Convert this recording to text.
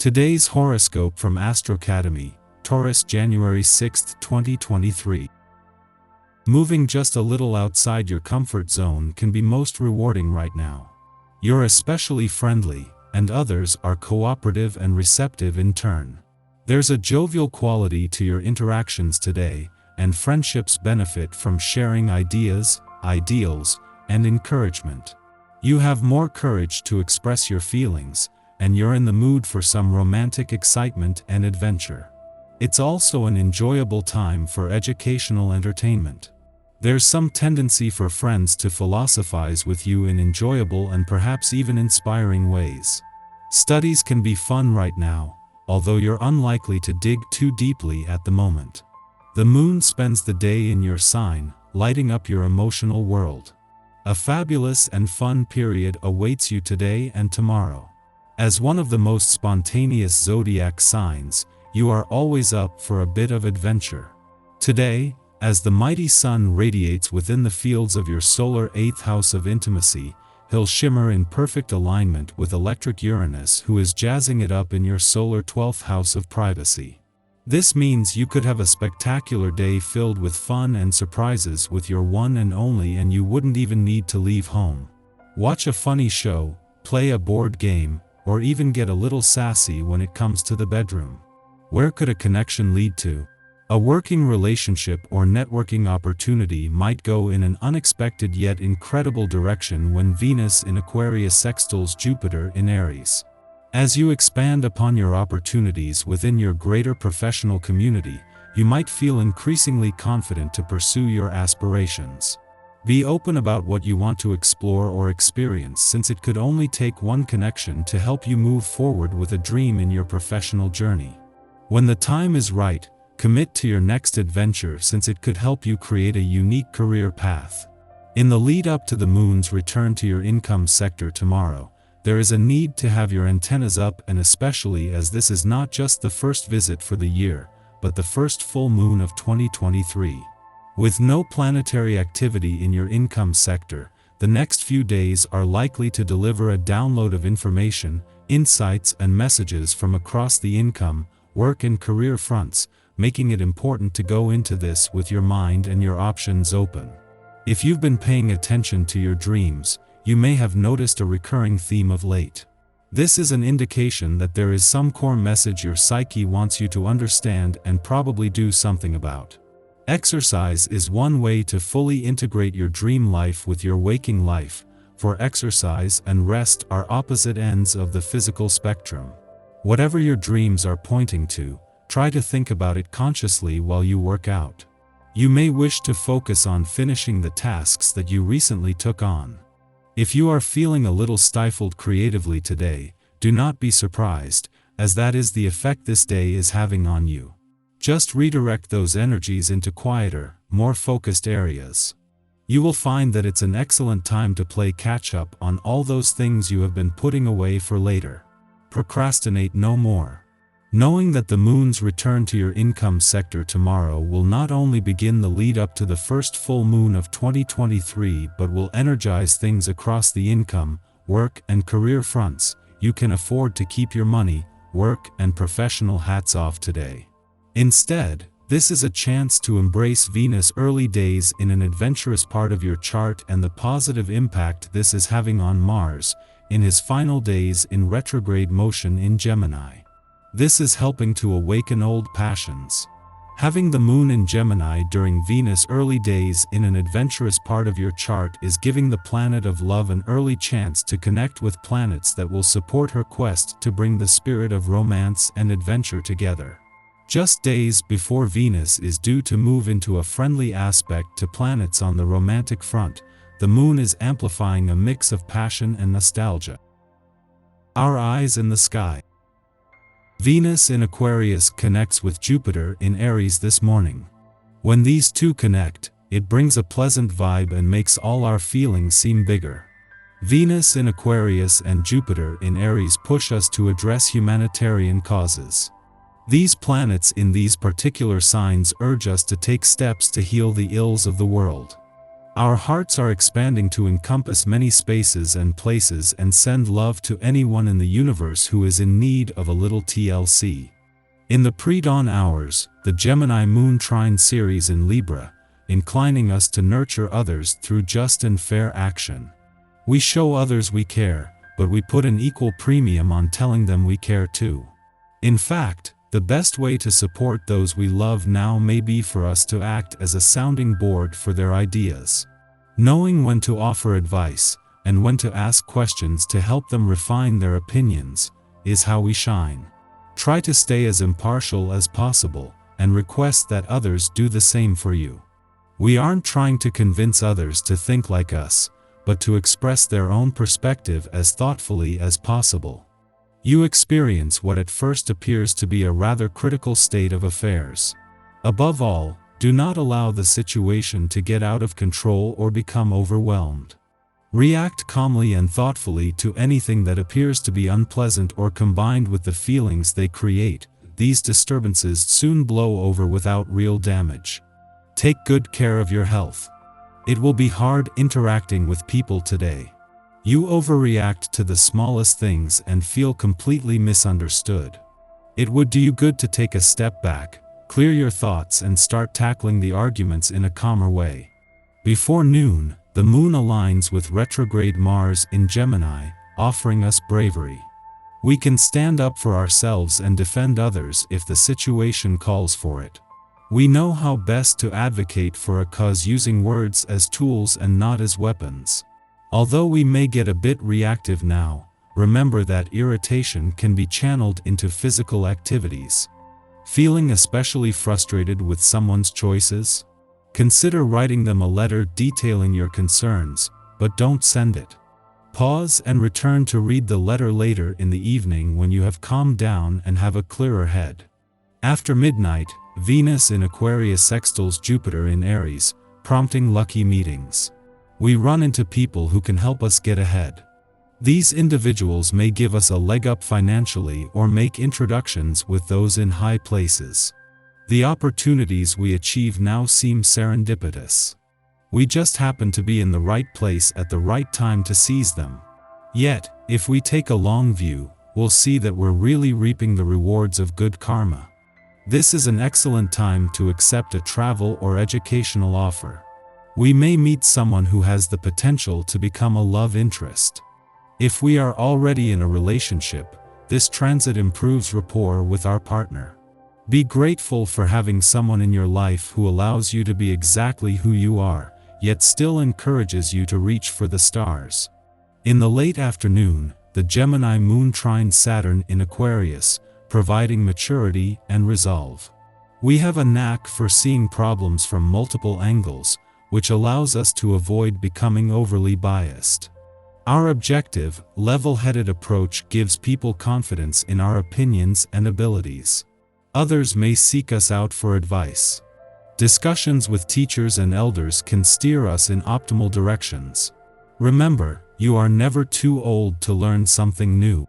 Today's horoscope from Astro Academy, Taurus, January 6, 2023. Moving just a little outside your comfort zone can be most rewarding right now. You're especially friendly, and others are cooperative and receptive in turn. There's a jovial quality to your interactions today, and friendships benefit from sharing ideas, ideals, and encouragement. You have more courage to express your feelings, and you're in the mood for some romantic excitement and adventure. It's also an enjoyable time for educational entertainment. There's some tendency for friends to philosophize with you in enjoyable and perhaps even inspiring ways. Studies can be fun right now, although you're unlikely to dig too deeply at the moment. The moon spends the day in your sign, lighting up your emotional world. A fabulous and fun period awaits you today and tomorrow. As one of the most spontaneous zodiac signs, you are always up for a bit of adventure. Today, as the mighty sun radiates within the fields of your solar 8th house of intimacy, he'll shimmer in perfect alignment with electric Uranus, who is jazzing it up in your solar 12th house of privacy. This means you could have a spectacular day filled with fun and surprises with your one and only, and you wouldn't even need to leave home. Watch a funny show, play a board game, or even get a little sassy when it comes to the bedroom. Where could a connection lead to? A working relationship or networking opportunity might go in an unexpected yet incredible direction when Venus in Aquarius sextiles Jupiter in Aries. As you expand upon your opportunities within your greater professional community, you might feel increasingly confident to pursue your aspirations. Be open about what you want to explore or experience, since it could only take one connection to help you move forward with a dream in your professional journey. When the time is right, commit to your next adventure, since it could help you create a unique career path. In the lead up to the moon's return to your income sector tomorrow, there is a need to have your antennas up, and especially as this is not just the first visit for the year, but the first full moon of 2023. With no planetary activity in your income sector, the next few days are likely to deliver a download of information, insights, and messages from across the income, work, and career fronts, making it important to go into this with your mind and your options open. If you've been paying attention to your dreams, you may have noticed a recurring theme of late. This is an indication that there is some core message your psyche wants you to understand and probably do something about. Exercise is one way to fully integrate your dream life with your waking life, for exercise and rest are opposite ends of the physical spectrum. Whatever your dreams are pointing to, try to think about it consciously while you work out. You may wish to focus on finishing the tasks that you recently took on. If you are feeling a little stifled creatively today, do not be surprised, as that is the effect this day is having on you. Just redirect those energies into quieter, more focused areas. You will find that it's an excellent time to play catch-up on all those things you have been putting away for later. Procrastinate no more. Knowing that the moon's return to your income sector tomorrow will not only begin the lead up to the first full moon of 2023 but will energize things across the income, work, and career fronts, you can afford to keep your money, work, and professional hats off today. Instead, this is a chance to embrace Venus' early days in an adventurous part of your chart and the positive impact this is having on Mars, in his final days in retrograde motion in Gemini. This is helping to awaken old passions. Having the moon in Gemini during Venus' early days in an adventurous part of your chart is giving the planet of love an early chance to connect with planets that will support her quest to bring the spirit of romance and adventure together. Just days before Venus is due to move into a friendly aspect to planets on the romantic front, the moon is amplifying a mix of passion and nostalgia. Our eyes in the sky. Venus in Aquarius connects with Jupiter in Aries this morning. When these two connect, it brings a pleasant vibe and makes all our feelings seem bigger. Venus in Aquarius and Jupiter in Aries push us to address humanitarian causes. These planets in these particular signs urge us to take steps to heal the ills of the world. Our hearts are expanding to encompass many spaces and places and send love to anyone in the universe who is in need of a little TLC. In the pre-dawn hours, the Gemini Moon Trine series in Libra, inclining us to nurture others through just and fair action. We show others we care, but we put an equal premium on telling them we care too. In fact, the best way to support those we love now may be for us to act as a sounding board for their ideas. Knowing when to offer advice, and when to ask questions to help them refine their opinions, is how we shine. Try to stay as impartial as possible, and request that others do the same for you. We aren't trying to convince others to think like us, but to express their own perspective as thoughtfully as possible. You experience what at first appears to be a rather critical state of affairs. Above all, do not allow the situation to get out of control or become overwhelmed. React calmly and thoughtfully to anything that appears to be unpleasant or combined with the feelings they create. These disturbances soon blow over without real damage. Take good care of your health. It will be hard interacting with people today. You overreact to the smallest things and feel completely misunderstood. It would do you good to take a step back, clear your thoughts and start tackling the arguments in a calmer way. Before noon, the moon aligns with retrograde Mars in Gemini, offering us bravery. We can stand up for ourselves and defend others if the situation calls for it. We know how best to advocate for a cause using words as tools and not as weapons. Although we may get a bit reactive now, remember that irritation can be channeled into physical activities. Feeling especially frustrated with someone's choices? Consider writing them a letter detailing your concerns, but don't send it. Pause and return to read the letter later in the evening when you have calmed down and have a clearer head. After midnight, Venus in Aquarius sextiles Jupiter in Aries, prompting lucky meetings. We run into people who can help us get ahead. These individuals may give us a leg up financially or make introductions with those in high places. The opportunities we achieve now seem serendipitous. We just happen to be in the right place at the right time to seize them. Yet, if we take a long view, we'll see that we're really reaping the rewards of good karma. This is an excellent time to accept a travel or educational offer. We may meet someone who has the potential to become a love interest. If we are already in a relationship, this transit improves rapport with our partner. Be grateful for having someone in your life who allows you to be exactly who you are, yet still encourages you to reach for the stars. In the late afternoon, the Gemini Moon trines Saturn in Aquarius, providing maturity and resolve. We have a knack for seeing problems from multiple angles, which allows us to avoid becoming overly biased. Our objective, level-headed approach gives people confidence in our opinions and abilities. Others may seek us out for advice. Discussions with teachers and elders can steer us in optimal directions. Remember, you are never too old to learn something new.